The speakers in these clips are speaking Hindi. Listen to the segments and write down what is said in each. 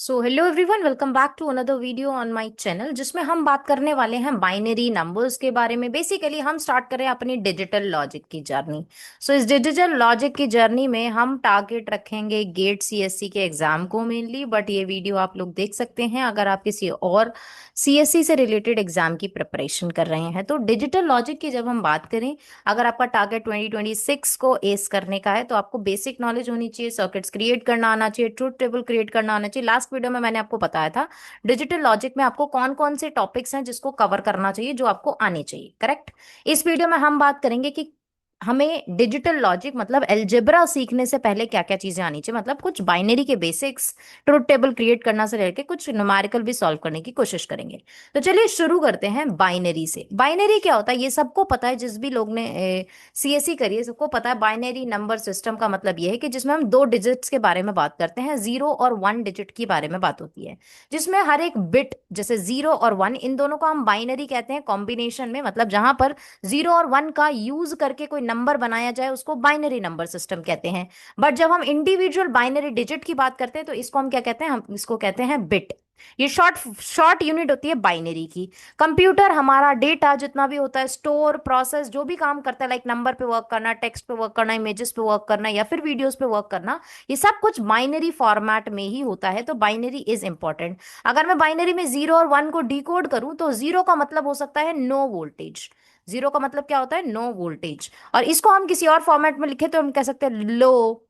So hello everyone, welcome back to another video on my channel जिसमें हम बात करने वाले हैं बाइनरी नंबर्स के बारे में। बेसिकली हम स्टार्ट करें अपनी डिजिटल लॉजिक की जर्नी। सो इस डिजिटल लॉजिक की जर्नी में हम टारगेट रखेंगे गेट सीएससी के एग्जाम को मेनली, बट ये वीडियो आप लोग देख सकते हैं अगर आप किसी और सीएससी से रिलेटेड एग्जाम की प्रिपरेशन कर रहे हैं। तो डिजिटल लॉजिक की जब हम बात करें, अगर आपका टारगेट 2026 को एस करने का है तो आपको बेसिक नॉलेज होनी चाहिए, सर्किट्स क्रिएट करना आना चाहिए, ट्रूथ टेबल क्रिएट करना आना चाहिए। लास्ट वीडियो में मैंने आपको बताया था डिजिटल लॉजिक में आपको कौन कौन से टॉपिक्स हैं जिसको कवर करना चाहिए, जो आपको आने चाहिए, करेक्ट। इस वीडियो में हम बात करेंगे कि हमें डिजिटल लॉजिक मतलब अलजेब्रा सीखने से पहले क्या क्या चीजें आनी चाहिए, मतलब कुछ बाइनरी के बेसिक्स, ट्रूथ टेबल क्रिएट करना से लेकर कुछ न्यूमेरिकल भी सॉल्व करने की कोशिश करेंगे। तो चलिए शुरू करते हैं बाइनरी से। बाइनरी क्या होता है ये सबको पता है, जिस भी लोग ने सीएससी करी है सबको पता है। बाइनरी नंबर सिस्टम का मतलब ये है कि जिसमें हम दो डिजिट्स के बारे में बात करते हैं, 0 और 1 डिजिट की बारे में बात होती है, जिसमें हर एक बिट जैसे 0 और 1 इन दोनों को हम बाइनरी कहते हैं कॉम्बिनेशन में, मतलब जहां पर 0 और 1 का यूज करके कोई नंबर बनाया जाए उसको बाइनरी नंबर सिस्टम कहते हैं। बट जब हम इंडिविजुअल बाइनरी डिजिट की बात करते हैं तो इसको हम क्या कहते हैं, हम इसको कहते हैं बिट। ये शॉर्ट शॉर्ट यूनिट होती है बाइनरी की। कंप्यूटर हमारा डेटा जितना भी होता है, स्टोर प्रोसेस जो भी काम करता है, लाइक नंबर पे वर्क करना, टेक्स्ट पे वर्क करना, इमेजेस पे वर्क करना या फिर वीडियोस पे वर्क करना, ये सब कुछ बाइनरी फॉर्मेट में ही होता है। तो बाइनरी इज इंपॉर्टेंट। अगर मैं बाइनरी में 0 और 1 को डिकोड करूं तो 0 का मतलब हो सकता है नो वोल्टेज। 0 का मतलब क्या होता है, नो वोल्टेज। और इसको हम किसी और फॉर्मेट में लिखे तो हम कह सकते हैं लो,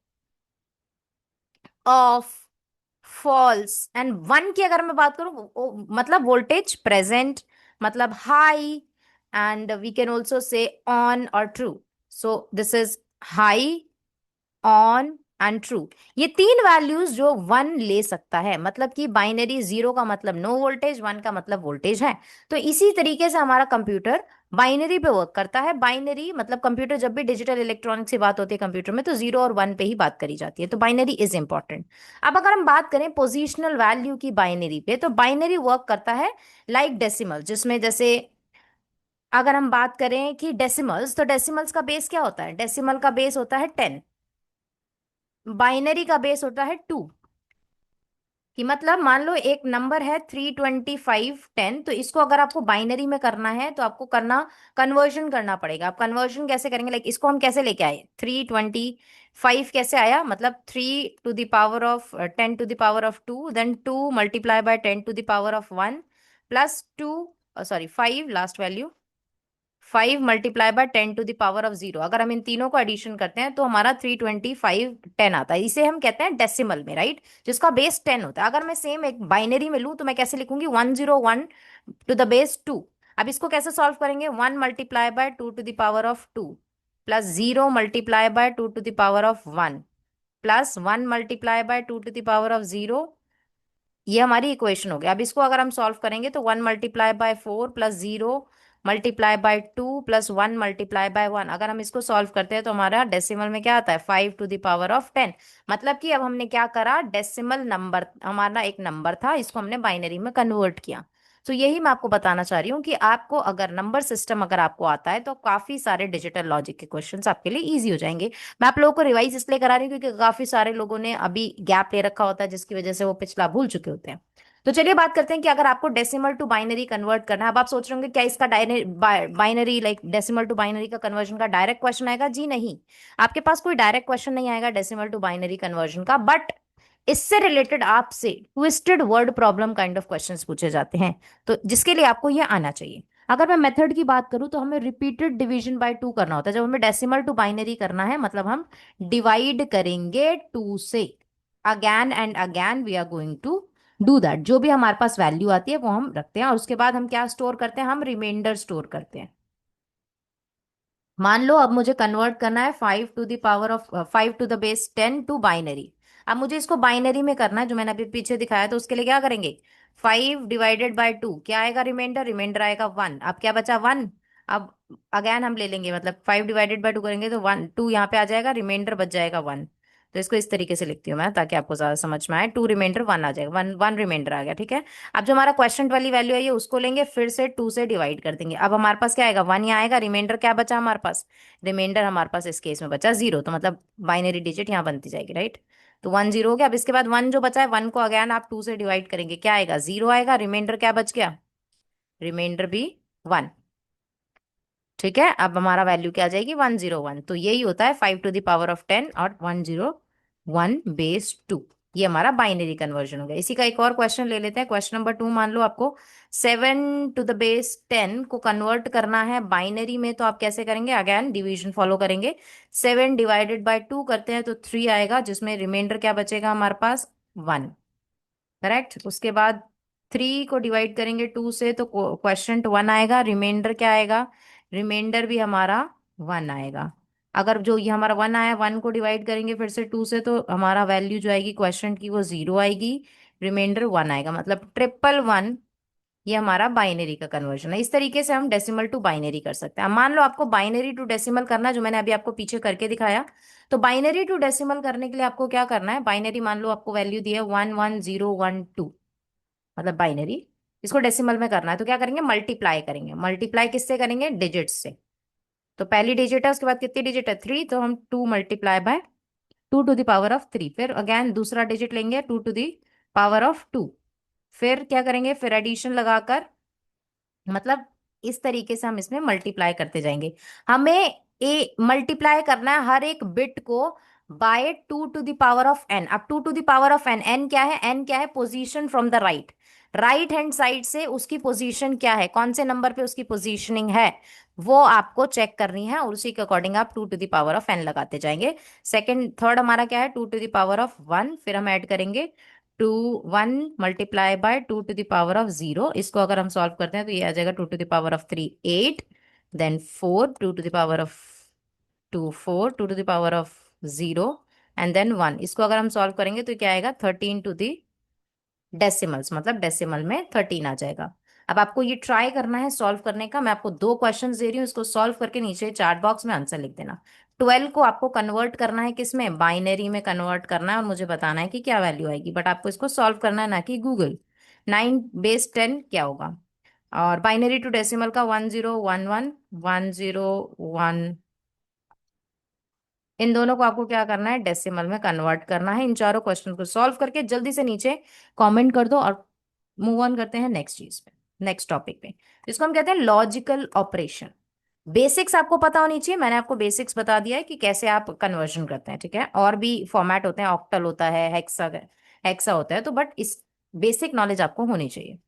ऑफ, फॉल्स। एंड 1 की अगर मैं बात करूं मतलब वोल्टेज प्रेजेंट, मतलब high. And we can also say on और true. So this is high, on and true. ये तीन वैल्यूज जो 1 ले सकता है, मतलब कि बाइनरी 0 का मतलब नो वोल्टेज, 1 का मतलब वोल्टेज है। तो इसी तरीके से हमारा कंप्यूटर बाइनरी पे वर्क करता है। बाइनरी मतलब कंप्यूटर, जब भी डिजिटल इलेक्ट्रॉनिक्स की बात होती है कंप्यूटर में तो 0 और 1 पे ही बात करी जाती है। तो बाइनरी इज इंपॉर्टेंट। अब अगर हम बात करें पोजिशनल वैल्यू की बाइनरी पे, तो बाइनरी वर्क करता है लाइक डेसिमल, जिसमें जैसे अगर हम बात करें कि डेसिमल्स, तो डेसिमल्स का बेस क्या होता है, डेसिमल का बेस होता है 10, बाइनरी का बेस होता है 2। कि मतलब मान लो एक नंबर है 32510, तो इसको अगर आपको बाइनरी में करना है तो आपको करना, कन्वर्जन करना पड़ेगा। आप कन्वर्जन कैसे करेंगे, लाइक इसको हम कैसे लेके आए, 325 कैसे आया, मतलब 3 to the power of 10 to the power of 2, then 2 multiply by 10 to the power of 1 plus 2, sorry 5 last value, 5 multiply by 10 to the power of 0। अगर हम इन तीनों को एडिशन करते हैं तो हमारा 325 10 आता है। इसे हम कहते हैं डेसिमल में, राइट, जिसका बेस 10 होता है। अगर मैं सेम एक बाइनरी में लूँ तो मैं कैसे लिखूंगी, 101 टू द बेस 2। अब इसको कैसे सॉल्व करेंगे, 1 multiply by 2 to the power of 2 plus 0 multiply by 2 to the power of 1 plus 1 multiply by 2 to the power of 0। ये हमारी इक्वेशन हो गई। अब इसको अगर हम सॉल्व करेंगे तो 1 multiply bye 4 plus 0 multiply by 2 plus 1 multiply bye 1। अगर हम इसको सॉल्व करते हैं तो हमारा डेसिमल में क्या आता है, 5 टू द पावर ऑफ 10। मतलब कि अब हमने क्या करा, डेसिमल नंबर हमारा एक नंबर था, इसको हमने बाइनरी में कन्वर्ट किया। तो यही मैं आपको बताना चाह रही हूँ कि आपको अगर नंबर सिस्टम अगर आपको आता है तो काफी सारे डिजिटल लॉजिक के क्वेश्चंस आपके लिए इजी हो जाएंगे। मैं आप लोगों को रिवाइज इसलिए करा रही हूँ क्योंकि काफी सारे लोगों ने अभी गैप ले रखा होता है, जिसकी वजह से वो पिछला भूल चुके होते हैं। तो चलिए बात करते हैं कि अगर आपको डेसिमल टू बाइनरी कन्वर्ट करना है। अब आप सोच रहे होंगे क्या इसका binary like decimal to binary का कन्वर्जन का डायरेक्ट क्वेश्चन आएगा, जी नहीं। आपके पास कोई डायरेक्ट क्वेश्चन नहीं आएगा डेसिमल टू बाइनरी कन्वर्जन का, बट इससे रिलेटेड आपसे twisted word problem kind of questions पूछे जाते हैं। तो जिसके लिए आपको ये आना चाहिए। अगर मैं मेथड की बात करूं तो हमें रिपीटेड डिवीजन बाय 2 करना होता है। जब हमें डेसिमल टू बाइनरी करना है मतलब हम डिवाइड करेंगे 2 से, again and again we are going to do that. जो भी हमारे पास वैल्यू आती है वो हम रखते हैं और उसके बाद हम क्या स्टोर करते हैं, हम रिमाइंडर स्टोर करते हैं। मान लो अब मुझे कन्वर्ट करना है 5 to the base 10 to binary. अब मुझे इसको बाइनरी में करना है, जो मैंने अभी पीछे दिखाया, तो उसके लिए क्या करेंगे, 5 डिवाइडेड बाय 2 क्या आएगा, रिमाइंडर, रिमाइंडर आएगा 1। अब क्या बचा, 1। अब अगेन हम ले लेंगे, मतलब 5 डिवाइडेड बाय 2 करेंगे तो 1, 2 यहाँ पे आ जाएगा, रिमाइंडर बच जाएगा 1। तो इसको इस तरीके से लिखती हूँ मैं ताकि आपको ज्यादा समझ में आए, 2 रिमाइंडर 1 आ जाएगा, 1 1 रिमाइंडर आ गया, ठीक है। अब जो हमारा क्वेश्चन वाली वैल्यू है ये उसको लेंगे, फिर से 2 से डिवाइड कर देंगे। अब हमारे पास क्या आएगा, 1 यहाँ आएगा, रिमाइंडर क्या बचा हमारे पास, रिमाइंडर हमारे पास इस केस में बचा 0। तो मतलब बाइनरी डिजिट यहाँ बनती जाएगी, राइट। तो 1 0 हो गया। अब इसके बाद 1 जो बचा है, 1 को अगेन आप 2 से डिवाइड करेंगे, क्या आएगा? 0 आएगा। रिमाइंडर क्या बच गया? रिमाइंडर भी 1। ठीक है, अब हमारा वैल्यू क्या आ जाएगी? 1 0 1। तो यही होता है 5 to the power of 10 और 1 0 1 बेस 2। ये हमारा बाइनरी कन्वर्जन हो गया। इसी का एक और क्वेश्चन ले लेते हैं। क्वेश्चन नंबर 2, मान लो आपको 7 to the base 10 को कन्वर्ट करना है बाइनरी में, तो आप कैसे करेंगे? अगेन डिवीजन फॉलो करेंगे। 7 डिवाइडेड बाय 2 करते हैं तो 3 आएगा, जिसमें रिमाइंडर क्या बचेगा हमारे पास? 1। करेक्ट। उसके बाद 3 को डिवाइड करेंगे 2 से तो क्वेश्चन 1 आएगा। रिमाइंडर क्या आएगा? रिमाइंडर भी हमारा 1 आएगा। अगर जो ये हमारा 1 आया, 1 को डिवाइड करेंगे फिर से 2 से, तो हमारा वैल्यू जो आएगी क्वेश्चन की वो 0 आएगी। रिमाइंडर 1 आएगा, मतलब 1 1 1। ये हमारा बाइनरी का कन्वर्जन है। इस तरीके से हम डेसिमल टू बाइनरी कर सकते हैं। अब मान लो आपको बाइनरी टू डेसिमल करना है, जो मैंने अभी आपको पीछे करके दिखाया। तो बाइनरी टू डेसिमल करने के लिए आपको क्या करना है? बाइनरी मान लो आपको वैल्यू दी है 1 1 0 1 2, मतलब बाइनरी। इसको डेसिमल में करना है तो क्या करेंगे? मल्टीप्लाई करेंगे। मल्टीप्लाई किससे करेंगे? डिजिट्स से। तो पहली डिजिट है, उसके बाद कितनी डिजिट है? 3, तो हम 2 × 2 to the power of 3। फिर अगेन दूसरा डिजिट लेंगे, 2 to the power of 2। फिर क्या करेंगे? फिर एडिशन लगाकर, मतलब इस तरीके से हम इसमें मल्टीप्लाई करते जाएंगे। हमें ए मल्टीप्लाई करना है हर एक बिट को bye 2 to the power of n। अब 2 to the power of n, n क्या है? n क्या है? Position from the right. Right hand side से उसकी पोजीशन क्या है, कौन से नंबर पे उसकी पोजीशनिंग है, वो आपको चेक करनी है, और उसी के अकॉर्डिंग आप 2 to the power of n लगाते जाएंगे। सेकंड थर्ड हमारा क्या है? 2 to the power of 1। फिर हम ऐड करेंगे 1 × 2 इसको अगर हम सॉल्व करते हैं तो ये आ जाएगा 2 to the power of 3 8। Then 4 2 to the power of 2 4 2 to the power of 0 and then 1। इसको अगर हम सॉल्व करेंगे तो क्या आएगा? 13 टू दी डेसिमल्स, मतलब डेसिमल में 13 आ जाएगा। अब आपको ये ट्राई करना है सॉल्व करने का। मैं आपको दो क्वेश्चंस दे रही हूँ, इसको सॉल्व करके नीचे चैट बॉक्स में आंसर लिख देना। 12 को आपको कन्वर्ट करना है, किसमें? बाइनरी में कन्वर्ट करना है, और मुझे बताना है कि क्या वैल्यू आएगी, बट आपको इसको सॉल्व करना है, ना कि गूगल। 9 बेस 10 क्या होगा? और बाइनरी टू डेसिमल का 1 0 1 1 1 0 1। इन दोनों को आपको क्या करना है? डेसिमल में कन्वर्ट करना है। इन चारों क्वेश्चन को सॉल्व करके जल्दी से नीचे कमेंट कर दो, और मूव ऑन करते हैं नेक्स्ट चीज पे, नेक्स्ट टॉपिक पे। तो इसको हम कहते हैं लॉजिकल ऑपरेशन। बेसिक्स आपको पता होनी चाहिए। मैंने आपको बेसिक्स बता दिया है कि कैसे आप कन्वर्जन करते हैं, ठीक है। और भी फॉर्मेट होते हैं, ऑक्टल होता है, हेक्सा हेक्सा होता है, तो बट इस बेसिक नॉलेज आपको होनी चाहिए।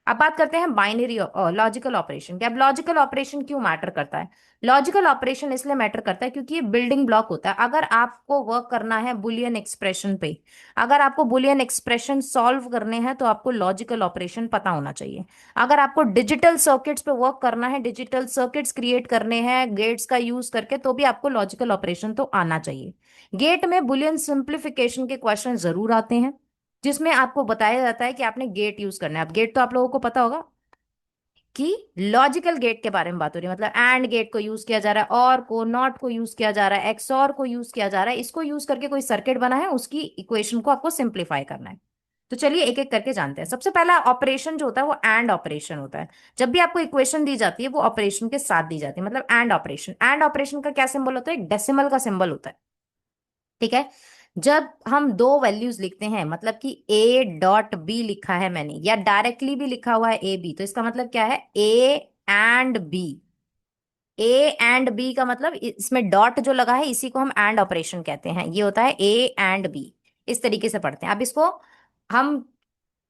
अब बात करते हैं बाइनरी लॉजिकल ऑपरेशन की। अब लॉजिकल ऑपरेशन क्यों मैटर करता है? लॉजिकल ऑपरेशन इसलिए मैटर करता है क्योंकि ये बिल्डिंग ब्लॉक होता है। अगर आपको वर्क करना है बुलियन एक्सप्रेशन पे, अगर आपको बुलियन एक्सप्रेशन सॉल्व करने हैं, तो आपको लॉजिकल ऑपरेशन पता होना चाहिए। अगर आपको डिजिटल सर्किट्स पे वर्क करना है, डिजिटल सर्किट्स क्रिएट करने हैं गेट्स का यूज करके, तो भी आपको लॉजिकल ऑपरेशन तो आना चाहिए। गेट में बुलियन सिंप्लीफिकेशन के क्वेश्चन जरूर आते हैं, जिसमें आपको बताया जाता है कि आपने गेट यूज करना है। अब गेट तो आप लोगों को पता होगा कि लॉजिकल गेट के बारे में बात हो रही है, मतलब एंड गेट को यूज किया जा रहा है, और को नॉट को यूज किया जा रहा है, एक्सऑर को यूज किया जा रहा है। इसको यूज करके कोई सर्किट बना है, उसकी इक्वेशन को आपको सिंप्लीफाई करना है। तो चलिए एक एक करके जानते हैं। सबसे पहला ऑपरेशन जो होता है वो एंड ऑपरेशन होता है। जब भी आपको इक्वेशन दी जाती है वो ऑपरेशन के साथ दी जाती है, मतलब एंड ऑपरेशन। एंड ऑपरेशन का क्या सिंबल होता है? एक डेसिमल का सिंबल होता है, ठीक है। जब हम दो वैल्यूज लिखते हैं, मतलब कि A.B लिखा है मैंने, या डायरेक्टली भी लिखा हुआ है AB, तो इसका मतलब क्या है? A and B। A and B का मतलब इसमें डॉट जो लगा है, इसी को हम एंड ऑपरेशन कहते हैं। ये होता है A एंड B। इस तरीके से पढ़ते हैं। अब इसको हम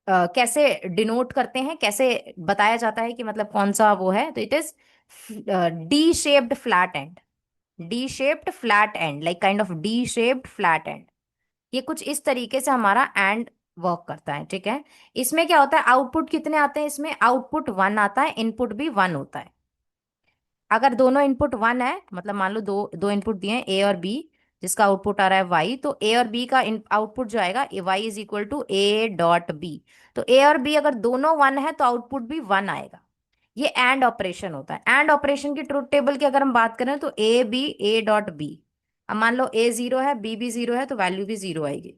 कैसे डिनोट करते हैं, कैसे बताया जाता है कि मतलब कौन सा वो है? तो it is D shaped flat and. D shaped flat and, like kind of D shaped flat and. ये कुछ इस तरीके से हमारा एंड वर्क करता है, ठीक है। इसमें क्या होता है? आउटपुट कितने आते हैं? इसमें आउटपुट 1 आता है, इनपुट भी 1 होता है। अगर दोनों इनपुट 1 है, मतलब मान लो दो दो इनपुट दिए हैं A और B, जिसका आउटपुट आ रहा है Y, तो A और B का आउटपुट जो आएगा Y = A.B। तो A और B अगर दोनों 1 है तो आउटपुट भी 1 आएगा। ये एंड ऑपरेशन होता है। एंड ऑपरेशन की ट्रुथ टेबल की अगर हम बात करें तो A.B. अब मान लो A 0 है, B भी 0 है, तो वैल्यू भी 0 आएगी।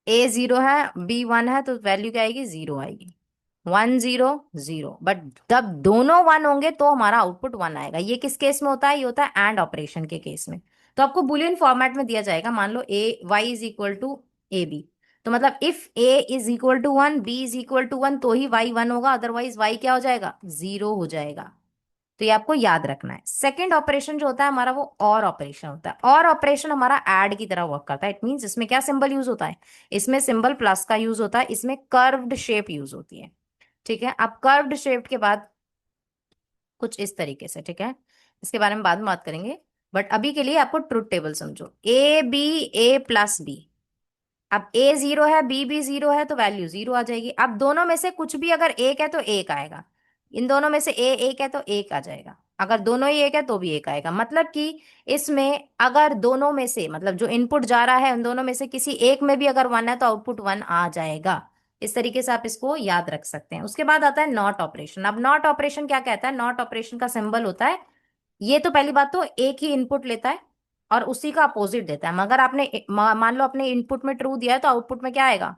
A 0 है, B 1 है, तो वैल्यू क्या आएगी? 0 आएगी। 1 0 0। बट जब दोनों 1 होंगे तो हमारा आउटपुट 1 आएगा। ये किस केस में होता है? ये होता है एंड ऑपरेशन के केस में। तो आपको बुलियन फॉर्मेट में दिया जाएगा, मान लो a y is equal to A B, तो मतलब if a is equal to 1, b is equal to 1, तो ही वाई 1 होगा, अदरवाइज वाई क्या हो जाएगा, 0 हो जाएगा। तो ये आपको याद रखना है। सेकंड ऑपरेशन जो होता है हमारा वो और ऑपरेशन होता है। और ऑपरेशन हमारा ऐड की तरह वर्क करता है। इट मींस इसमें क्या सिंबल यूज होता है, इसमें सिंबल प्लस का यूज होता है, इसमें कर्व्ड शेप यूज होती है। ठीक है, अब कर्व्ड शेप के बाद कुछ इस तरीके से, ठीक है, इसके बारे में बाद में बात करेंगे। बट अभी के लिए आपको ट्रुथ टेबल समझो, A B, A plus B. अब ए 0 है, बी भी 0 है, तो वैल्यू 0 आ जाएगी। अब दोनों में से कुछ भी अगर एक है तो एक आएगा, इन दोनों में से ए एक है तो एक आ जाएगा, अगर दोनों ही एक है तो भी एक आएगा। मतलब कि इसमें अगर दोनों में से, मतलब जो इनपुट जा रहा है उन दोनों में से किसी एक में भी अगर 1 है तो आउटपुट 1 आ जाएगा। इस तरीके से आप इसको याद रख सकते हैं। उसके बाद आता है नॉट ऑपरेशन। अब नॉट ऑपरेशन क्या कहता है, नॉट ऑपरेशन का सिंबल होता है, ये तो पहली बात तो एक ही इनपुट लेता है और उसी का अपोजिट देता है। मगर आपने मान लो अपने इनपुट में ट्रू दिया है तो आउटपुट में क्या आएगा,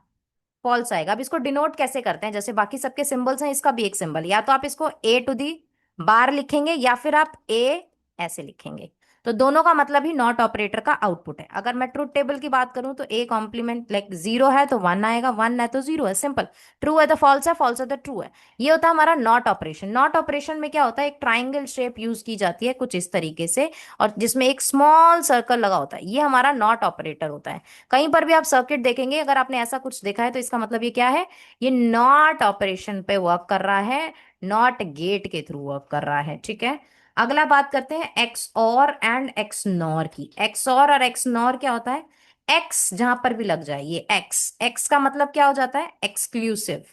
फॉल्स आएगा। अब इसको डिनोट कैसे करते हैं, जैसे बाकी सबके सिंबल्स हैं, इसका भी एक सिंबल, या तो आप इसको ए टू दी बार लिखेंगे या फिर आप ए ऐसे लिखेंगे। तो दोनों का मतलब ही नॉट ऑपरेटर का आउटपुट है। अगर मैं ट्रूथ टेबल की बात करूं तो ए कॉम्प्लीमेंट लाइक 0 है तो 1 आएगा, 1 है तो 0 है, सिंपल। ट्रू है तो फॉल्स है, फॉल्स है तो ट्रू है। ये होता है हमारा नॉट ऑपरेशन। नॉट ऑपरेशन में क्या होता है, एक ट्राइंगल शेप यूज की जाती है कुछ इस तरीके से, और जिसमें एक स्मॉल सर्कल लगा होता है, ये हमारा नॉट ऑपरेटर होता है। कहीं पर भी आप सर्किट देखेंगे, अगर आपने ऐसा कुछ देखा है तो इसका मतलब ये क्या है, ये नॉट ऑपरेशन पे वर्क कर रहा है, नॉट गेट के थ्रू वर्क कर रहा है। ठीक है, अगला बात करते हैं एक्स और एंड एक्स नॉर की। एक्स और एक्स नॉर क्या होता है, एक्स जहां पर भी लग जाए, ये एक्स, एक्स का मतलब क्या हो जाता है, एक्सक्लूसिव।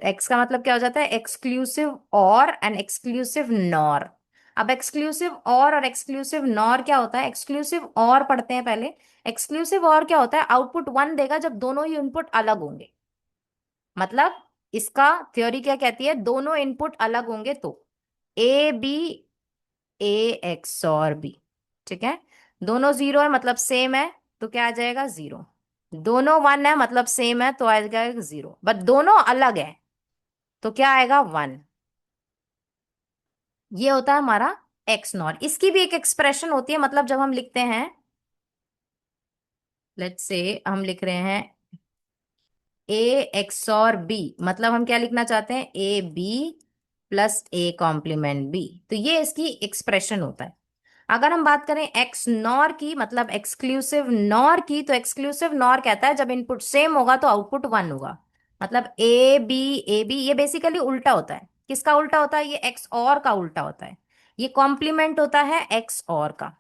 एक्स का मतलब क्या हो जाता है, एक्सक्लूसिव और एंड एक्सक्लूसिव नॉर। अब एक्सक्लूसिव और एक्सक्लूसिव नॉर क्या होता है, एक्सक्लूसिव और पढ़ते हैं पहले। एक्सक्लूसिव और क्या होता है, आउटपुट 1 देगा जब दोनों ही इनपुट अलग होंगे। मतलब इसका थ्योरी क्या कहती है, दोनों इनपुट अलग होंगे तो ए बी, ए एक्स और बी। ठीक है, दोनों 0 है मतलब सेम है, तो क्या आ जाएगा, 0। दोनों 1 है मतलब सेम है तो आ जाएगा 0, बट दोनों अलग है तो क्या आएगा, 1। ये होता है हमारा एक्स नॉट। इसकी भी एक एक्सप्रेशन होती है, मतलब जब हम लिखते हैं, लेट्स से हम लिख रहे हैं ए एक्स और बी, मतलब हम क्या लिखना चाहते हैं, A B plus A complement B, तो ये इसकी एक्सप्रेशन होता है। अगर हम बात करें एक्स नॉर की, मतलब एक्सक्लूसिव नॉर की, तो एक्सक्लूसिव नॉर कहता है जब इनपुट सेम होगा तो आउटपुट 1 होगा। मतलब ए बी ये बेसिकली उल्टा होता है। किसका उल्टा होता है, ये एक्स और का उल्टा होता है। ये कॉम्प्लीमेंट होता है एक्स और का।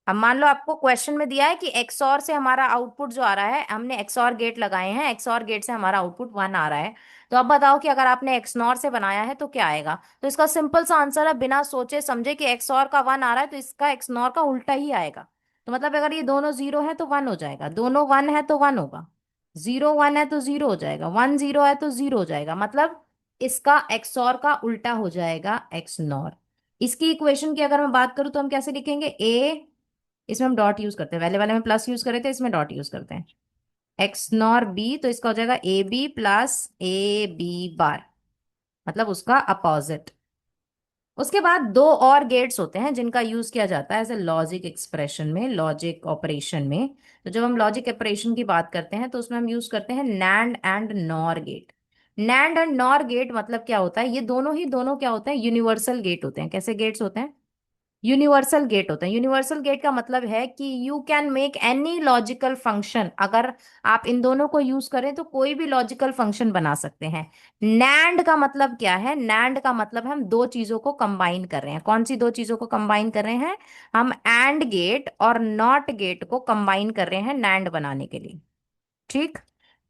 अब मान लो आपको क्वेश्चन में दिया है कि XOR से हमारा आउटपुट जो आ रहा है, हमने XOR गेट लगाए हैं, XOR गेट से हमारा आउटपुट 1 आ रहा है, तो अब बताओ कि अगर आपने XNOR से बनाया है तो क्या आएगा। तो इसका सिंपल सा आंसर है, बिना सोचे समझे, कि XOR का 1 आ रहा है तो इसका XNOR का उल्टा ही आएगा। तो मतलब अगर ये दोनों 0 है तो 1 हो जाएगा, दोनों 1 है तो 1 होगा, 0 1 है तो 0 हो जाएगा, 1 0 है तो 0 हो जाएगा। मतलब इसका XOR का उल्टा हो जाएगा XNOR। इसकी इक्वेशन की अगर मैं बात करूं तो हम कैसे लिखेंगे, ए, इसमें हम डॉट यूज करते हैं, पहले वाले में प्लस यूज करे थे, इसमें डॉट यूज करते हैं, एक्स नॉर बी, तो इसका हो जाएगा A B plus A B bar, मतलब उसका अपोजिट। उसके बाद दो और गेट्स होते हैं जिनका यूज किया जाता है एज ए लॉजिक एक्सप्रेशन में, लॉजिक ऑपरेशन में। तो जब हम लॉजिक ऑपरेशन की बात करते हैं तो उसमें हम यूज करते हैं NAND and NOR gate. NAND and NOR gate मतलब क्या होता है, ये दोनों क्या होते हैं, यूनिवर्सल गेट होते हैं। कैसे गेट्स होते हैं, यूनिवर्सल गेट होता है। यूनिवर्सल गेट का मतलब है कि you can make any logical function, अगर आप इन दोनों को यूज करें तो कोई भी लॉजिकल फंक्शन बना सकते हैं। नैंड का मतलब क्या है, नैंड का मतलब हम दो चीजों को कंबाइन कर रहे हैं। कौन सी दो चीजों को कंबाइन कर रहे हैं, हम एंड गेट और नॉट गेट को कंबाइन कर रहे हैं नैंड बनाने के लिए। ठीक,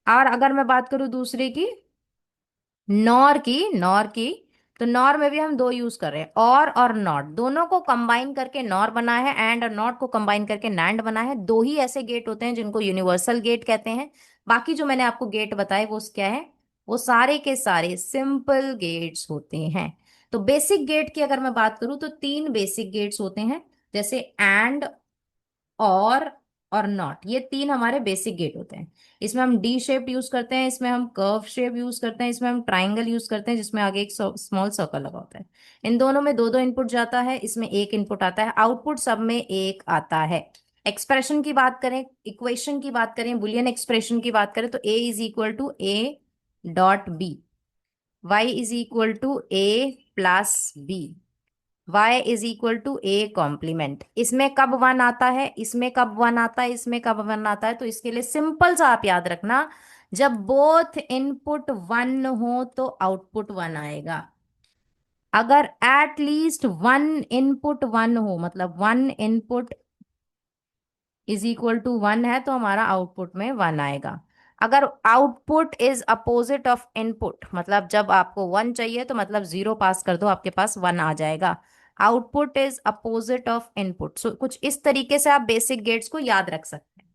और अगर मैं बात करूं दूसरे की, नॉर की, तो नॉर में भी हम दो यूज कर रहे हैं, और नॉट, दोनों को कंबाइन करके नॉर बना है, एंड और नॉट को कंबाइन करके नैंड बना है। दो ही ऐसे गेट होते हैं जिनको यूनिवर्सल गेट कहते हैं। बाकी जो मैंने आपको गेट बताए वो क्या है, वो सारे के सारे सिंपल गेट्स होते हैं। तो बेसिक गेट की अगर मैं बात करूं तो तीन बेसिक गेट्स होते हैं, जैसे एंड, और और नॉट, ये तीन हमारे बेसिक गेट होते हैं। इसमें हम डी शेप यूज करते हैं, इसमें हम कर्व शेप यूज करते हैं, इसमें हम ट्राइंगल यूज करते हैं जिसमें आगे एक स्मॉल सर्कल लगा होता है। इन दोनों में दो दो इनपुट जाता है, इसमें एक इनपुट आता है, आउटपुट सब में एक आता है। एक्सप्रेशन की बात करें, इक्वेशन की बात करें, बुलियन एक्सप्रेशन की बात करें, तो a is equal to A dot b, y is equal to a plus b, y is equal to a complement. इसमें कब वन आता है, इसमें कब वन आता है, इसमें कब वन आता है, तो इसके लिए सिंपल सा आप याद रखना, जब बोथ इनपुट वन हो तो आउटपुट वन आएगा। अगर at least one input one हो, मतलब one input is equal to one है, तो हमारा आउटपुट में वन आएगा। अगर output is opposite of input, मतलब जब आपको वन चाहिए तो मतलब जीरो पास कर दो, आपके पास वन आ जाएगा। Output is opposite of input. So कुछ इस तरीके से आप बेसिक गेट्स को याद रख सकते हैं।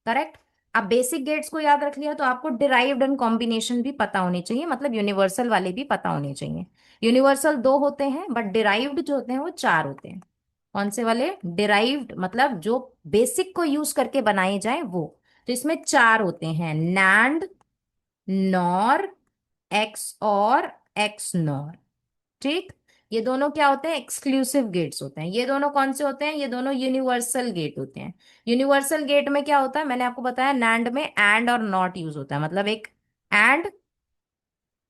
करेक्ट। अब बेसिक गेट्स को याद रख लिया तो आपको डिराइव्ड एंड कॉम्बिनेशन भी पता होनी चाहिए, मतलब यूनिवर्सल वाले भी पता होने चाहिए। यूनिवर्सल दो होते हैं बट डिराइव्ड जो होते हैं वो चार होते हैं। कौन से वाले? डिराइव्ड, मतलब जो बेसिक को यूज करके बनाए जाए वो। तो इसमें चार होते हैं, नैंड, नॉर, एक्स और एक्स नॉर। ठीक। ये दोनों क्या होते हैं? एक्सक्लूसिव गेट्स होते हैं। ये दोनों कौन से होते हैं? ये दोनों यूनिवर्सल गेट होते हैं। यूनिवर्सल गेट में क्या होता है, मैंने आपको बताया, नैंड में एंड और नॉट यूज होता है, मतलब एक एंड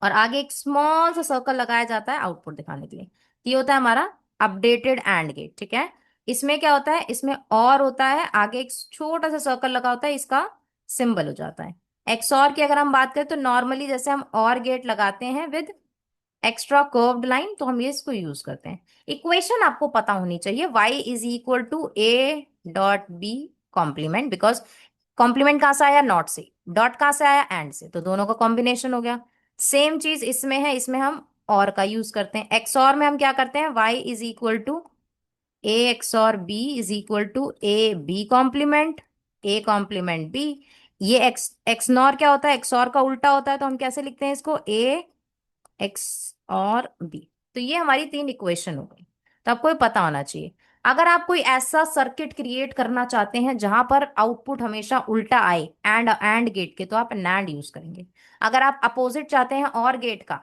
और आगे एक स्मॉल सा सर्कल लगाया जाता है आउटपुट दिखाने के लिए। ये होता है हमारा अपडेटेड एंड गेट। ठीक है। इसमें क्या होता है, इसमें और होता है, आगे एक छोटा सा सर्कल लगा होता है, इसका सिंबल हो जाता है। एक्सऑर की अगर हम बात करें तो नॉर्मली जैसे हम और गेट लगाते हैं विद एक्स्ट्रा कर्व्ड लाइन, तो हम ये इसको यूज करते हैं। इक्वेशन आपको पता होनी चाहिए, y is equal to A dot B complement, because complement कहां से आया? नॉट से। डॉट कहां से आया? एंड से। तो दोनों का कॉम्बिनेशन हो गया। सेम चीज इसमें है, इसमें हम और का यूज करते हैं। एक्स और में हम क्या करते हैं? y is equal to a x और b is equal to A B complement, a complement b. ये एक्स एक्स नॉर क्या होता है? एक्स और का उल्टा होता है, तो हम कैसे लिखते हैं इसको? ए एक्स और बी। तो ये हमारी तीन इक्वेशन हो गई। तो आपको ये पता होना चाहिए। अगर आप कोई ऐसा सर्किट क्रिएट करना चाहते हैं जहां पर आउटपुट हमेशा उल्टा आए, एंड गेट के, तो आप नैंड यूज करेंगे। अगर आप अपोजिट चाहते हैं और गेट का,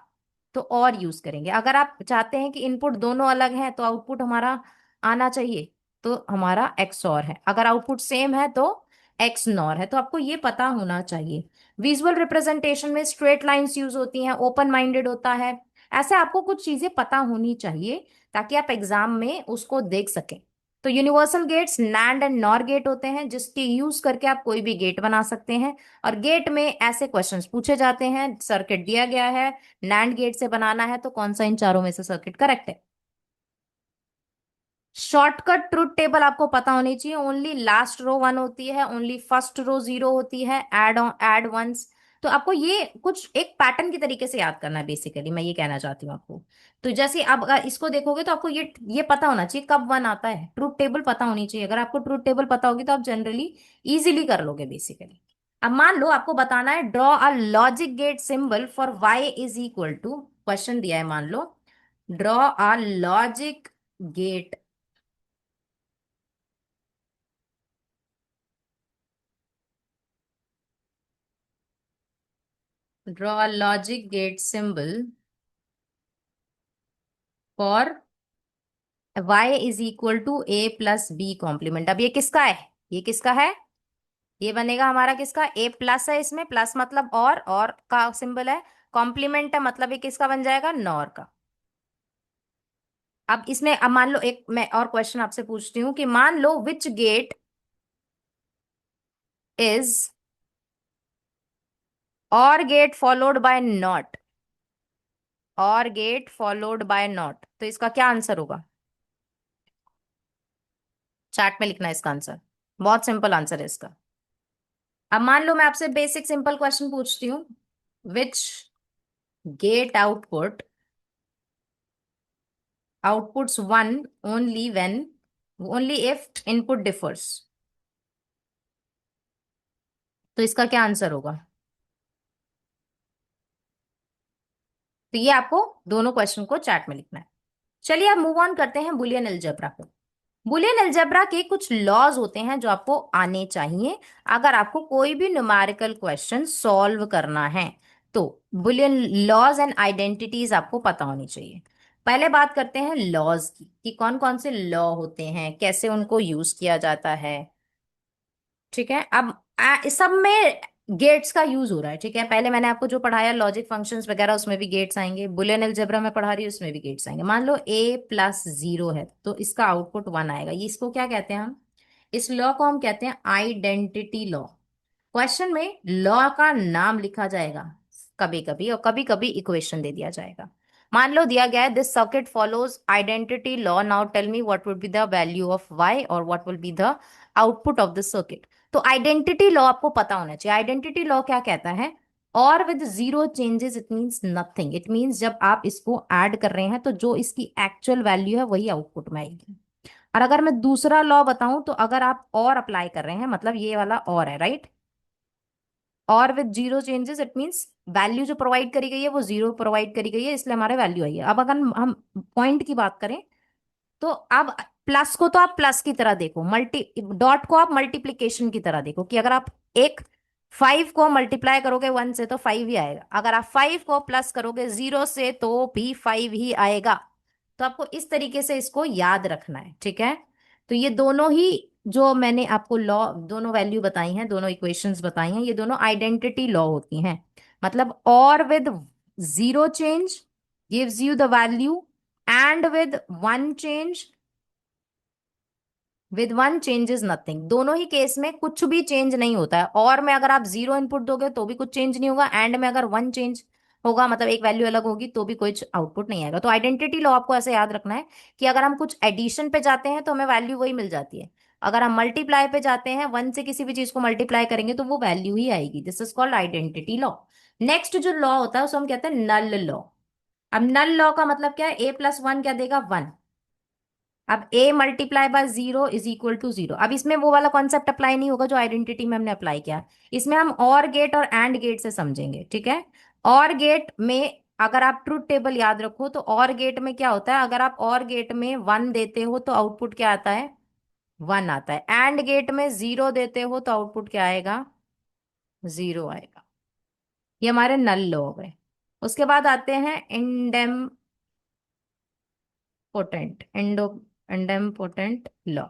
तो और यूज करेंगे। अगर आप चाहते हैं कि इनपुट दोनों अलग हैं तो आउटपुट हमारा आना चाहिए, तो हमारा एक्स और है। अगर आउटपुट सेम है तो एक्स नॉर है। तो आपको ये पता होना चाहिए। विजुअल रिप्रेजेंटेशन में स्ट्रेट लाइंस यूज होती हैं, ओपन माइंडेड होता है। ऐसे आपको कुछ चीजें पता होनी चाहिए ताकि आप एग्जाम में उसको देख सकें। तो universal gates NAND and NOR gate होते हैं, जिसके यूज करके आप कोई भी गेट बना सकते हैं। और गेट में ऐसे क्वेश्चंस पूछे जाते हैं, सर्किट दिया गया है, नैंड गेट से बनाना है, तो कौन सा इन चारों में से सर्किट करेक्ट है? शॉर्टकट ट्रुथ टेबल आपको पता होनी चाहिए। ओनली लास्ट रो वन होती है, ओनली फर्स्ट रो जीरो होती है, ऐड वंस। तो आपको ये कुछ एक पैटर्न की तरीके से याद करना है, बेसिकली मैं ये कहना चाहती हूँ आपको। तो जैसे अब अगर इसको देखोगे तो आपको ये पता होना चाहिए कब वन आता है, ट्रुथ टेबल पता होनी चाहिए। अगर आपको ट्रुथ टेबल पता होगी तो आप जनरली इजीली कर लोगे बेसिकली। अब मान लो आपको बताना है, draw a logic gate symbol for y is equal to, question दिया है मान लो, draw a logic gate, draw a logic gate symbol for y is equal to a plus b complement. अब ये किसका है? ये किसका है? ये बनेगा हमारा किसका? ए प्लस है, इसमें प्लस मतलब और का सिंबल है, कॉम्प्लीमेंट है मतलब ये किसका बन जाएगा? नॉर का। अब इसमें अब मान लो, एक मैं और क्वेश्चन आपसे पूछती हूँ कि मान लो विच गेट इज और गेट फॉलोड बाय नॉट, और गेट फॉलोड बाय नॉट, तो इसका क्या आंसर होगा? चैट में लिखना है इसका आंसर। बहुत सिंपल आंसर है इसका। अब मान लो मैं आपसे बेसिक सिंपल क्वेश्चन पूछती हूँ, which gate outputs one only when, only if input differs, तो इसका क्या आंसर होगा? तो ये आपको दोनों क्वेश्चन को चैट में लिखना है। चलिए अब मूव ऑन करते हैं बुलियन अलजेब्रा पे। बुलियन अलजेब्रा के कुछ लॉज होते हैं जो आपको आने चाहिए अगर आपको कोई भी न्यूमेरिकल क्वेश्चन सॉल्व करना है। तो बुलियन लॉज एंड आइडेंटिटीज आपको पता होनी चाहिए। पहले बात करते हैं लॉज की कि कौन कौन से लॉ होते हैं, कैसे उनको यूज किया जाता है। ठीक है, अब इस सब में गेट्स का यूज हो रहा है। ठीक है, पहले मैंने आपको जो पढ़ाया लॉजिक फंक्शंस वगैरह उसमें भी गेट्स आएंगे, बुलियन अलजेब्रा में पढ़ा रही हूँ उसमें भी गेट्स आएंगे। मान लो a+0 है तो इसका आउटपुट 1 आएगा। ये इसको क्या कहते हैं हम, इस लॉ को हम कहते हैं आइडेंटिटी लॉ। क्वेश्चन में लॉ का नाम लिखा जाएगा कभी कभी, और कभी कभी इक्वेशन दे दिया जाएगा। मान लो दिया गया है this circuit follows identity law, now tell me what would be the value of y और what will be the output of the circuit. तो आइडेंटिटी लॉ आपको पता होना चाहिए। आइडेंटिटी लॉ क्या कहता है, और with zero changes it means nothing. It means जब आप इसको ऐड कर रहे हैं तो जो इसकी एक्चुअल वैल्यू है वही आउटपुट में आएगी। और अगर मैं दूसरा लॉ बताऊं तो अगर आप और अप्लाई कर रहे हैं, मतलब ये वाला और है राइट, और with zero changes it means value जो प्रोवाइड करी गई है वो जीरो प्रोवाइड करी गई है, इसलिए हमारे वैल्यू आई है। अब अगर हम पॉइंट की बात करें तो अब प्लस को तो आप प्लस की तरह देखो, मल्टी डॉट को आप मल्टीप्लीकेशन की तरह देखो कि अगर आप एक 5 को मल्टीप्लाई करोगे 1 से तो 5 ही आएगा, अगर आप 5 को प्लस करोगे 0 से तो भी 5 ही आएगा। तो आपको इस तरीके से इसको याद रखना है। ठीक है, तो ये दोनों ही जो मैंने आपको लॉ, दोनों वैल्यू बताई हैं, दोनों इक्वेशंस बताई हैं, ये दोनों आइडेंटिटी लॉ होती हैं। मतलब और with zero change gives you the value, and with one change is nothing. दोनों ही केस में कुछ भी चेंज नहीं होता है। और में अगर आप जीरो इनपुट दोगे तो भी कुछ चेंज नहीं होगा, एंड में अगर वन चेंज होगा मतलब एक वैल्यू अलग होगी तो भी कुछ आउटपुट नहीं आएगा। तो आइडेंटिटी लॉ आपको ऐसे याद रखना है कि अगर हम कुछ एडिशन पे जाते हैं तो हमें वैल्यू वही मिल जाती है, अगर हम मल्टीप्लाई पे जाते हैं 1 से किसी भी चीज को मल्टीप्लाई करेंगे तो वो वैल्यू ही आएगी। This is called identity law. Next जो लॉ होता है उसको हम कहते हैं नल लॉ। अब नल लॉ का मतलब क्या है, a+1 क्या देगा 1। अब a multiply by 0 is equal to 0। अब इसमें वो वाला कॉन्सेप्ट अप्लाई नहीं होगा जो आइडेंटिटी में हमने अप्लाई किया। इसमें हम और गेट और एंड गेट से समझेंगे। ठीक है, और गेट में अगर आप ट्रुथ टेबल याद रखो तो और गेट में क्या होता है, अगर आप और गेट में 1 देते हो तो आउटपुट क्या आता है, 1 आता है। एंड गेट में 0 देते हो तो आउटपुट क्या आएगा, 0 आएगा। ये हमारे नल लॉ हो गए। उसके बाद आते हैं इंडो इंडेम्पोटेंट लॉ।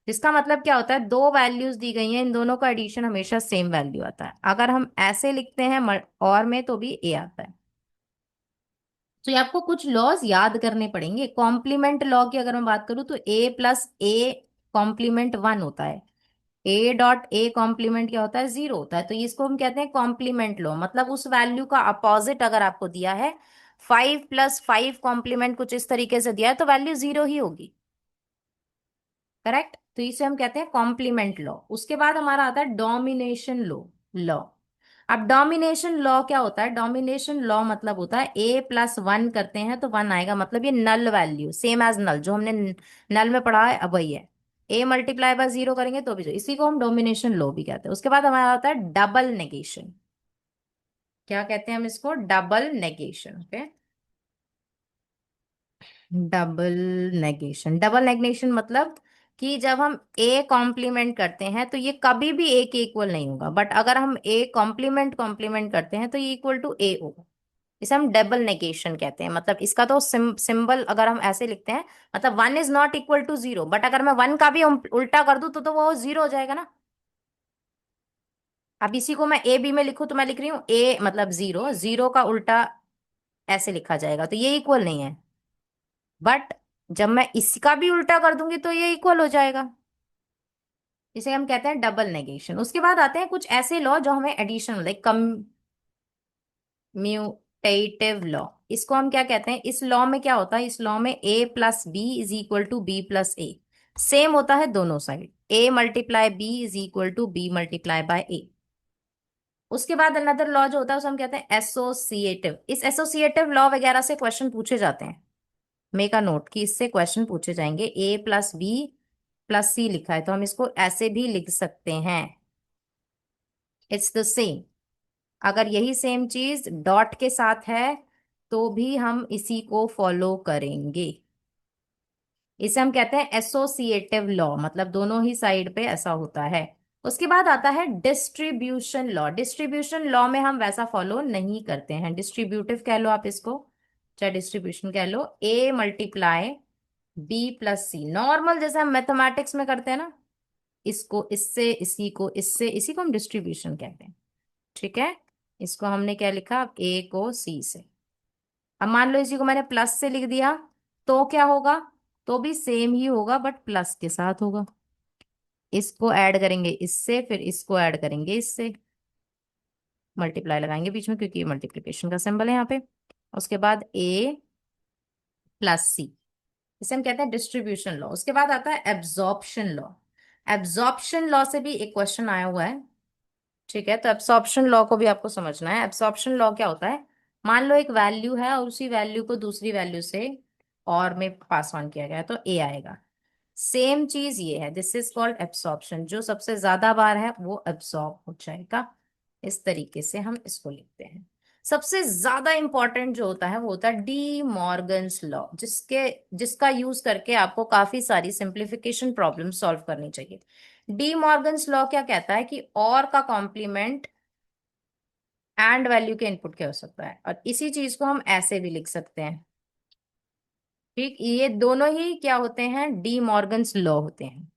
इसका मतलब क्या होता है, दो वैल्यूज दी गई हैं, इन दोनों का एडिशन हमेशा सेम वैल्यू आता है। अगर हम ऐसे लिखते हैं और में तो भी ए आता है। तो ये आपको कुछ लॉज याद करने पड़ेंगे। कॉम्प्लीमेंट लॉ की अगर मैं बात करूं तो a+a कॉम्प्लीमेंट 1 होता है, a.a कॉम्प्लीमेंट क्या होता है, 0 होता है। तो इसको हम कहते हैं कॉम्प्लीमेंट लॉ। मतलब उस वैल्यू का अपोजिट अगर आपको दिया है 5+5 कॉम्प्लीमेंट कुछ इस तरीके से दिया है तो वैल्यू 0 ही होगी। करेक्ट, तो इसे हम कहते हैं कॉम्प्लीमेंट लॉ। उसके बाद हमारा आता है डोमिनेशन लॉ। लॉ अब डोमिनेशन लॉ क्या होता है, डोमिनेशन लॉ मतलब होता है a+1 करते हैं तो 1 आएगा, मतलब ये नल वैल्यू सेम एज नल जो हमने नल में पढ़ा है अब वही है। a मल्टीप्लाई बाय 0 करेंगे तो भी जो, इसी को हम डोमिनेशन लॉ भी कहते हैं। उसके बाद हमारा आता है डबल नेगेशन। क्या कहते हैं हम इसको, double negation. Okay, double negation, double negation मतलब कि जब हम ए कॉम्प्लीमेंट करते हैं तो ये कभी भी ए के इक्वल नहीं होगा, बट अगर हम ए कॉम्प्लीमेंट कॉम्प्लीमेंट करते हैं तो ये इक्वल टू ए होगा। इसे हम डबल नेगेशन कहते हैं। मतलब इसका तो सिंबल अगर हम ऐसे लिखते हैं, मतलब 1 is not equal to 0, but अगर मैं 1 का भी उल्टा कर दूं तो वो 0 हो जाएगा ना। अब इसी को मैं ए बी में लिखूं तो मैं लिख रही हूँ ए मतलब 0, 0 का उल्टा ऐसे लिखा जाएगा तो ये इक्वल नहीं है। बट जब मैं इसका भी उल्टा कर दूंगी तो ये इक्वल हो जाएगा। इसे हम कहते हैं डबल नेगेशन। उसके बाद आते हैं कुछ ऐसे लॉ जो हमें एडिशन, लाइक कम्यूटेटिव लॉ। इसको हम क्या कहते हैं, इस लॉ में क्या होता है, इस लॉ में a+b is equal to b+a same होता है दोनों side, a multiply b is equal to b multiply by a। उसके बाद अनदर लॉ जो होता है उसे हम कहते हैं एसोसिएटिव। इस एसोसिएटिव लॉ वगैरह से क्वेश्चन पूछे जाते हैं। मेक अ नोट कि इससे क्वेश्चन पूछे जाएंगे। a+b+c लिखा है तो हम इसको ऐसे भी लिख सकते हैं, इट्स द सेम। अगर यही सेम चीज डॉट के साथ है तो भी हम इसी को फॉलो करेंगे। इसे हम कहते हैं एसोसिएटिव लॉ, मतलब दोनों ही साइड पे ऐसा होता है। उसके बाद आता है डिस्ट्रीब्यूशन लॉ। डिस्ट्रीब्यूशन लॉ में हम वैसा फॉलो नहीं करते हैं, डिस्ट्रीब्यूटिव कह लो आप इसको, चाहे डिस्ट्रीब्यूशन कह लो। A multiply B plus C, normal जैसे हम मैथमेटिक्स में करते हैं ना, इसको इससे, इसी को इससे, इसी को हम डिस्ट्रीब्यूशन कहते हैं। ठीक है, इसको हमने क्या लिखा, ए को सी से। अब मान लो इसी को मैंने प्लस से लिख दिया, तो क्या होगा, तो भी सेम ही होगा बट प्लस के साथ होगा। इसको ऐड करेंगे इससे, फिर इसको ऐड करेंगे इससे, मल्टीप्लाई लगाएंगे बीच में क्योंकि ये मल्टीप्लिकेशन का सिंबल है यहाँ पे। उसके बाद ए प्लस सी, इसे हम कहते हैं डिस्ट्रीब्यूशन लॉ। उसके बाद आता है एब्जॉर्प्शन लॉ। एब्जॉर्प्शन लॉ से भी एक क्वेश्चन आया हुआ है। ठीक है, तो एब्सॉर्प्शन लॉ को भी आपको समझना है। एब्सॉर्प्शन लॉ क्या होता है, मान लो एक वैल्यू है और उसी वैल्यू को दूसरी वैल्यू से और में पास ऑन किया गया है, तो ए आएगा। सेम चीज ये है, दिस इज कॉल्ड एब्सॉर्प्शन, जो सबसे ज्यादा बार है वो एब्सॉर्ब हो जाएगा। इस तरीके से हम इसको लिखते हैं। सबसे ज्यादा इंपॉर्टेंट जो होता है वो होता है डी मॉर्गन्स लॉ, जिसका यूज करके आपको काफी सारी सिंप्लीफिकेशन प्रॉब्लम सॉल्व करनी चाहिए। डी मॉर्गन्स लॉ क्या कहता है कि और का कॉम्प्लीमेंट एंड वैल्यू के इनपुट के हो सकता है, और इसी चीज को हम ऐसे भी लिख सकते हैं। ठीक, ये दोनों ही क्या होते हैं, डी मॉर्गन्स लॉ होते हैं।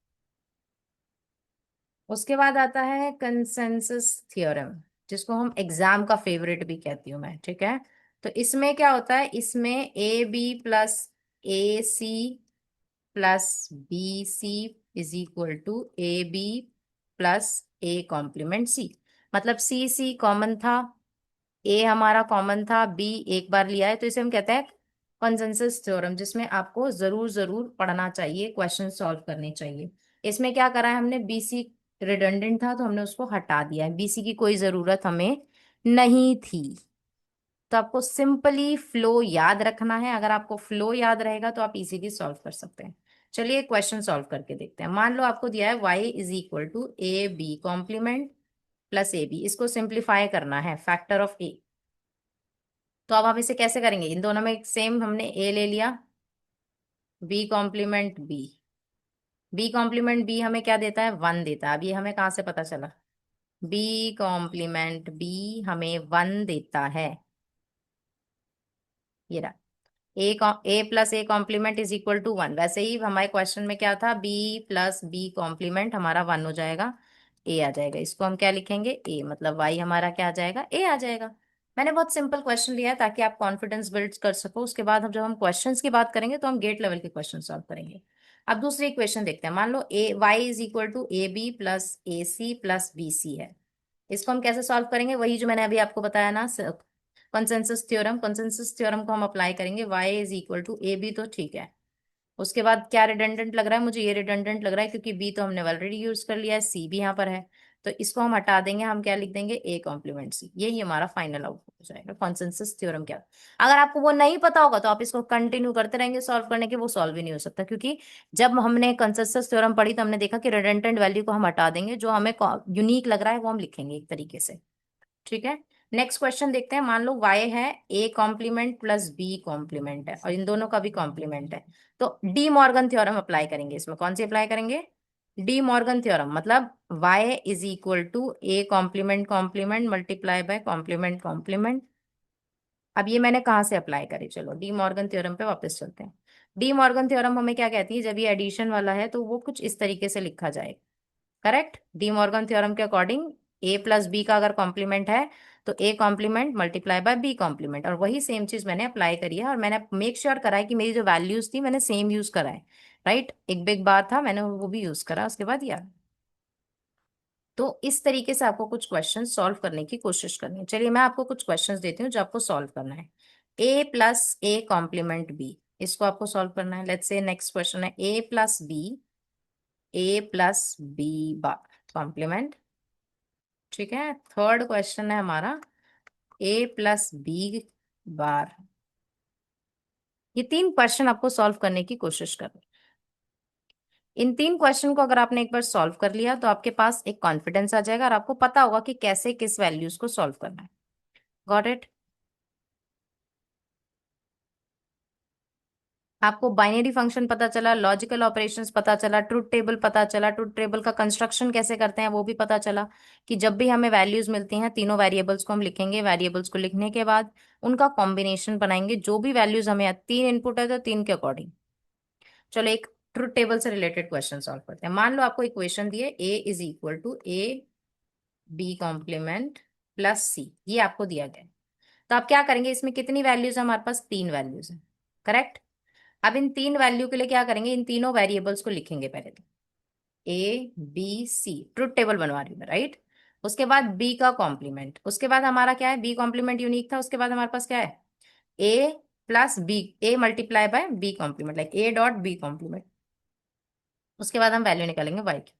उसके बाद आता है कंसेंसस थ्योरम, जिसको हम एग्जाम का फेवरेट भी कहती हूँ मैं। ठीक है, तो इसमें क्या होता है, इसमें A B plus A C plus B C is equal to A B plus A complement C. मतलब सी सी कॉमन था, ए हमारा कॉमन था, बी एक बार लिया है, तो इसे हम कहते हैं कंसेंसस थ्योरम, जिसमें आपको जरूर जरूर पढ़ना चाहिए, क्वेश्चन सॉल्व करने चाहिए। इसमें क्या करा है हमने, बीसी रिडंडेंट था तो हमने उसको हटा दिया है, बीसी की कोई जरूरत हमें नहीं थी। तो आपको सिंपली फ्लो याद रखना है, अगर आपको फ्लो याद रहेगा तो आप इजीली सॉल्व कर सकते हैं। चलिए क्वेश्चन सॉल्व करके देखते हैं। मान लो आपको दिया है y is equal to A B complement plus A B, इसको सिंप्लीफाई करना है, फैक्टर ऑफ ए। तो अब हम इसे कैसे करेंगे, इन दोनों में सेम हमने ए ले लिया, B complement B, B complement B हमें क्या देता है, वन देता है। अब ये हमें कहाँ से पता चला, बी कॉम्प्लीमेंट बी हमें वन देता है, ये रहा। A plus A complement is equal to one, वैसे ही हमारे क्वेश्चन में क्या था, बी प्लस बी कॉम्प्लीमेंट हमारा वन हो जाएगा, ए आ जाएगा। इसको हम क्या लिखेंगे, ए, मतलब वाई हमारा क्या आ जाएगा, ए आ जाएगा। मैंने बहुत सिंपल क्वेश्चन लिया है ताकि आप कॉन्फिडेंस बिल्ड कर सको। उसके बाद हम जब हम क्वेश्चंस की बात करेंगे तो हम गेट लेवल के क्वेश्चन सॉल्व करेंगे। अब दूसरी इक्वेशन देखते हैं। मान लो a y is equal to A B plus A C plus B c है। इसको हम कैसे सॉल्व करेंगे, वही जो मैंने अभी आपको बताया ना, कंसेंसस थ्योरम। कंसेंसस थ्योरम को हम अप्लाई करेंगे, y is equal to A B, तो ठीक है। उसके बाद क्या रिडंडेंट लग रहा है मुझे, ये रिडंडेंट लग रहा है क्योंकि b तो हमने ऑलरेडी यूज कर लिया है, c भी यहाँ पर है, तो इसको हम हटा देंगे, हम क्या लिख देंगे, a कॉम्प्लीमेंट c। यही हमारा फाइनल आउटपुट हो जाएगा कॉन्सेंसस थ्योरम। क्या, अगर आपको वो नहीं पता होगा तो आप इसको कंटिन्यू करते रहेंगे सॉल्व करने के, वो सॉल्व ही नहीं हो सकता, क्योंकि जब हमने कंसेंसस थ्योरम पढ़ी तो हमने देखा कि रिडंडेंट वैल्यू को हम हटा देंगे, जो हमें यूनिक लग रहा है वो हम लिखेंगे एक तरीके से। ठीक है, नेक्स्ट क्वेश्चन देखते हैं। मान लो y है a कॉम्प्लीमेंट प्लस b कॉम्प्लीमेंट है, और इन दोनों का भी कॉम्प्लीमेंट है, तो डी मॉर्गन थ्योरम अप्लाई करेंगे। इसमें कौन सी अप्लाई करेंगे, डी मॉर्गन थ्योरम, मतलब y is equal to a complement complement multiply by complement complement. अब ये मैंने कहाँ से अप्लाई करी, चलो डी मॉर्गन थ्योरम पे वापस चलते हैं। डी मॉर्गन थ्योरम हमें क्या कहती है, जब ये एडिशन वाला है तो वो कुछ इस तरीके से लिखा जाएगा। करेक्ट, डी मॉर्गन थ्योरम के अकॉर्डिंग ए प्लस बी का अगर कॉम्प्लीमेंट है तो A complement multiply by B complement, और वही सेम चीज मैंने अप्लाई करी है, और मैंने मेक श्योर करा है कि मेरी जो वैल्यूज थी मैंने सेम यूज करा है। राइट, एक बिग बार था, मैंने वो भी यूज करा उसके बाद यार। तो इस तरीके से आपको कुछ क्वेश्चन सॉल्व करने की कोशिश करनी है। चलिए मैं आपको कुछ क्वेश्चंस देती हूँ जो आपको सॉल्व करना है। A plus A complement B, इसको आपको सॉल्व करना है। लेट्स से नेक्स्ट क्वेश्चन है a plus b, A plus B bar complement. ठीक है, थर्ड क्वेश्चन है हमारा ए प्लस बी बार। ये तीन क्वेश्चन आपको सॉल्व करने की कोशिश करनी। इन तीन क्वेश्चन को अगर आपने एक बार सॉल्व कर लिया तो आपके पास एक कॉन्फिडेंस आ जाएगा और आपको पता होगा कि कैसे किस वैल्यूज को सॉल्व करना है। Got it. आपको बाइनरी फंक्शन पता चला, लॉजिकल ऑपरेशंस पता चला, ट्रुथ टेबल पता चला, ट्रुथ टेबल का कंस्ट्रक्शन कैसे करते हैं वो भी पता चला, कि जब भी हमें वैल्यूज मिलती हैं तीनों वेरिएबल्स को हम लिखेंगे, वेरिएबल्स को लिखने के बाद उनका कॉम्बिनेशन बनाएंगे, जो भी वैल्यूज हमें, तीन इनपुट है तो तीन के अकॉर्डिंग। चलो एक ट्रुथ टेबल से रिलेटेड क्वेश्चन सॉल्व करते हैं। मान लो आपको इक्वेशन दिए a is equal to A B complement plus c, ये आपको दिया गया है। तो आप क्या करेंगे, इसमें कितनी वैल्यूज है हमारे पास, तीन वैल्यूज है, करेक्ट। अब इन तीन वैल्यू के लिए क्या करेंगे, इन तीनों वेरिएबल्स को लिखेंगे पहले तो, A B C, truth table बनवा रही हूँ मैं, राइट। उसके बाद बी का कॉम्प्लीमेंट, उसके बाद हमारा क्या है, बी कॉम्प्लीमेंट यूनिक था, उसके बाद हमारे पास क्या है, a plus b, a multiply by B complement, like a dot B complement. उसके बाद हम वैल्यू निकालेंगे वाई की।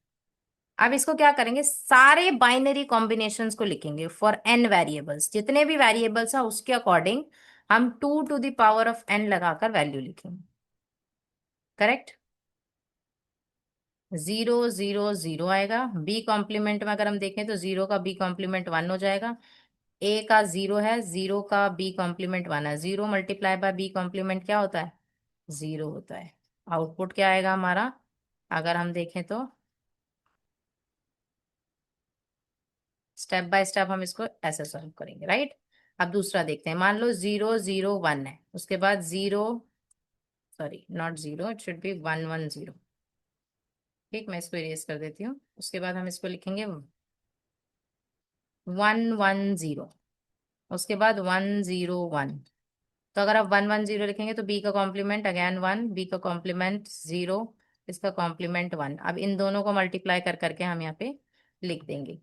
अब इसको क्या करेंगे, सारे बाइनरी कॉम्बिनेशंस को लिखेंगे फॉर एन वेरिएबल्स, जितने भी वेरिएबल्स हैं उसके अकॉर्डिंग हम 2 to the power of n लगाकर वैल्यू लिखेंगे, करेक्ट। 0 0 0 आएगा, बी कॉम्प्लीमेंट में अगर हम देखें तो 0 का बी कॉम्प्लीमेंट 1 हो जाएगा, ए का 0 है, 0 का बी कॉम्प्लीमेंट 1 है, 0 मल्टीप्लाई बाय बी कॉम्प्लीमेंट क्या होता है, 0 होता है। आउटपुट क्या आएगा हमारा, अगर हम देखें तो स्टेप बाय स्टेप हम इसको ऐसे सॉल्व करेंगे, राइट। अब दूसरा देखते हैं, मान लो 0 0 1 है, उसके बाद 0, sorry not 0, it should be 1 1 0। ठीक, मैं इसको इरेज कर देती हूँ। उसके बाद हम इसको लिखेंगे 1 1 0, उसके बाद 1 0 1। तो अगर आप 1 1 0 लिखेंगे तो बी का कॉम्प्लीमेंट अगेन 1, बी का कॉम्प्लीमेंट 0, इसका कॉम्प्लीमेंट 1। अब इन दोनों को मल्टीप्लाई कर करके हम यहाँ पे लिख देंगे,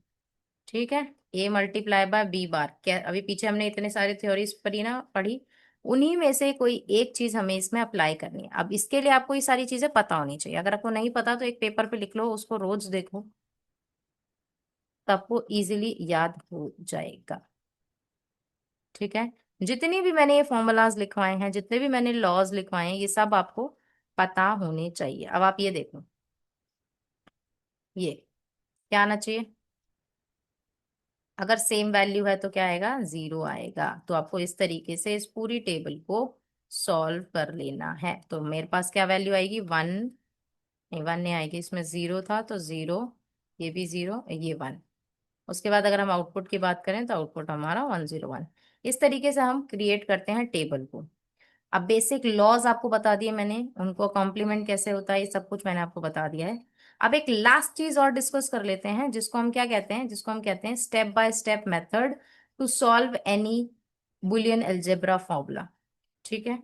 ठीक है। ए मल्टीप्लाई बाय बी बार, क्या अभी पीछे हमने इतने सारे थ्योरीज पढ़ी ना, पढ़ी, उन्हीं में से कोई एक चीज हमें इसमें अप्लाई करनी है। अब इसके लिए आपको ये सारी चीजें पता होनी चाहिए, अगर आपको नहीं पता तो एक पेपर पे लिख लो, उसको रोज देखो, तो आपको इजीली याद हो जाएगा, ठीक है। जितनी भी मैंने ये फॉर्मूलाज लिखवाए हैं, जितने भी मैंने लॉज लिखवाए हैं, ये सब आपको पता होने चाहिए। अब आप ये देखो, ये क्या आना चाहिए, अगर सेम वैल्यू है तो क्या आएगा, 0 आएगा। तो आपको इस तरीके से इस पूरी टेबल को सॉल्व कर लेना है। तो मेरे पास क्या वैल्यू आएगी, 1 नहीं, 1 नहीं आएगी, इसमें 0 था तो 0, ये भी 0, ये 1। उसके बाद अगर हम आउटपुट की बात करें तो आउटपुट हमारा 1 0 1। इस तरीके से हम क्रिएट करते हैं टेबल को। अब बेसिक लॉज आपको बता दिए मैंने, उनको कॉम्प्लीमेंट कैसे होता है ये सब कुछ मैंने आपको बता दिया है। अब एक लास्ट चीज और डिस्कस कर लेते हैं, जिसको हम क्या कहते हैं, जिसको हम कहते हैं step by step method to solve any Boolean algebra formula, ठीक है।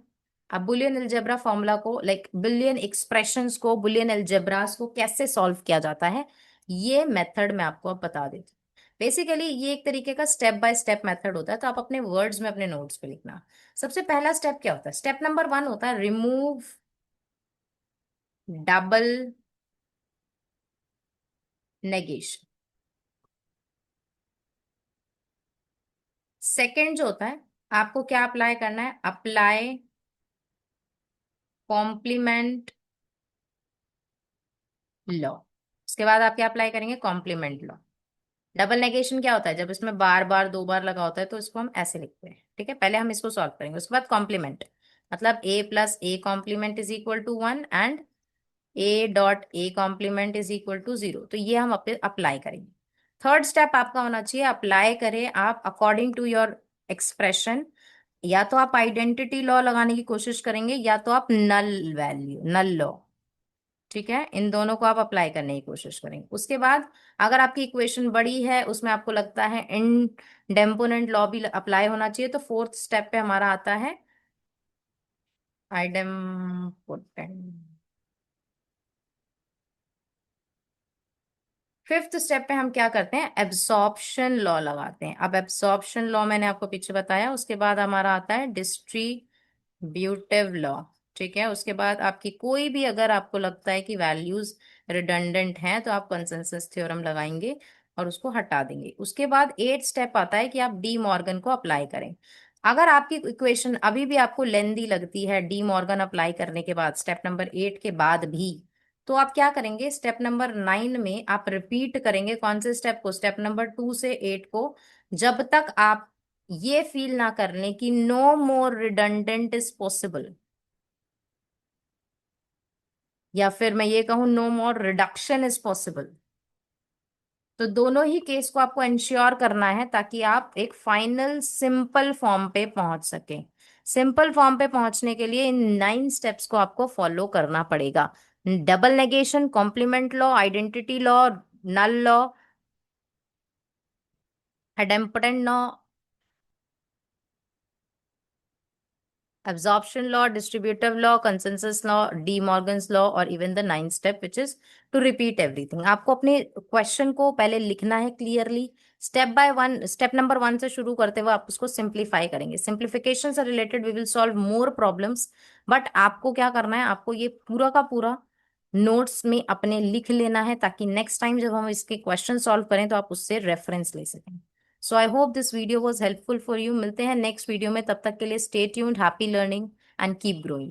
अब बुलियन अलजेब्रा फॉर्मूला को, लाइक बुलियन एक्सप्रेशंस को, बुलियन अलजेब्रास को कैसे सॉल्व किया जाता है, ये मेथड मैं आपको अब बता देती हूँ। बेसिकली ये एक तरीके का स्टेप बाय स्टेप मेथड होता है, तो आप अपने वर्ड्स में अपने नोट्स पे लिखना। सबसे पहला स्टेप क्या होता है, स्टेप नंबर 1 होता है रिमूव डबल नेगेशन। सेकंड जो होता है, आपको क्या अप्लाई करना है, अप्लाई कॉम्प्लीमेंट लॉ। उसके बाद आप क्या अप्लाई करेंगे, कॉम्प्लीमेंट लॉ। डबल नेगेशन क्या होता है, जब इसमें बार बार दो बार लगा होता है तो इसको हम ऐसे लिखते हैं, ठीक है। पहले हम इसको सॉल्व करेंगे, उसके बाद कॉम्प्लीमेंट, मतलब a plus A complement is equal to 1 and a dot a complement is equal to 0। तो ये हम अप्लाई करेंगे। थर्ड स्टेप आपका होना चाहिए, अप्लाई करें आप अकॉर्डिंग टू योर एक्सप्रेशन। या तो आप आइडेंटिटी लॉ लगाने की कोशिश करेंगे, या तो आप नल वैल्यू, नल लॉ, ठीक है, इन दोनों को आप अप्लाई करने की कोशिश करेंगे। उसके बाद अगर आपकी इक्वेशन बड़ी है, उसमें आपको लगता है इंडेम्पोनेंट लॉ भी अप्लाई होना चाहिए, तो फोर्थ स्टेप पे हमारा आता है आइडेम्पोटेंट। फिफ्थ स्टेप पे हम क्या करते हैं, एब्सॉर्प्शन लॉ लगाते हैं। अब एब्सॉर्प्शन लॉ मैंने आपको पीछे बताया, उसके बाद हमारा आता है डिस्ट्रीब्यूटिव लॉ, ठीक है। उसके बाद आपकी कोई भी, अगर आपको लगता है कि वैल्यूज रिडंडेंट हैं, तो आप कंसेंसस थ्योरम लगाएंगे और उसको हटा देंगे। उसके बाद एट स्टेप आता है कि आप डी मॉर्गन को अप्लाई करें। अगर आपकी इक्वेशन अभी भी आपको लेंदी लगती है डी मॉर्गन अप्लाई करने के बाद, स्टेप नंबर 8 के बाद भी, तो आप क्या करेंगे, स्टेप नंबर 9 में आप रिपीट करेंगे कौन से स्टेप को, स्टेप नंबर 2 से 8 को, जब तक आप ये फील ना कर लें कि no more redundant is possible. या फिर मैं ये कहूँ no more reduction is possible. तो दोनों ही केस को आपको इंश्योर करना है ताकि आप एक फाइनल सिंपल फॉर्म पे पहुंच सके। सिंपल फॉर्म पे पहुंचने के लिए इन 9 स्टेप्स को आपको फॉलो करना पड़ेगा। Double negation, complement law, identity law, null law, idempotent law, absorption law, distributive law, consensus law, De Morgan's law, और even the 9th step which is to repeat everything. आपको अपने क्वेश्चन को पहले लिखना है clearly, step by one. Step number 1 से शुरू करते हुए आप उसको सिंप्लीफाई करेंगे। सिंप्लीफिकेशन से related we will solve more problems, but आपको क्या करना है, आपको ये पूरा का पूरा नोट्स में अपने लिख लेना है ताकि नेक्स्ट टाइम जब हम इसके क्वेश्चन सॉल्व करें तो आप उससे रेफरेंस ले सकें। So I hope this video was helpful for you. मिलते हैं नेक्स्ट वीडियो में, तब तक के लिए stay tuned, happy learning and keep growing.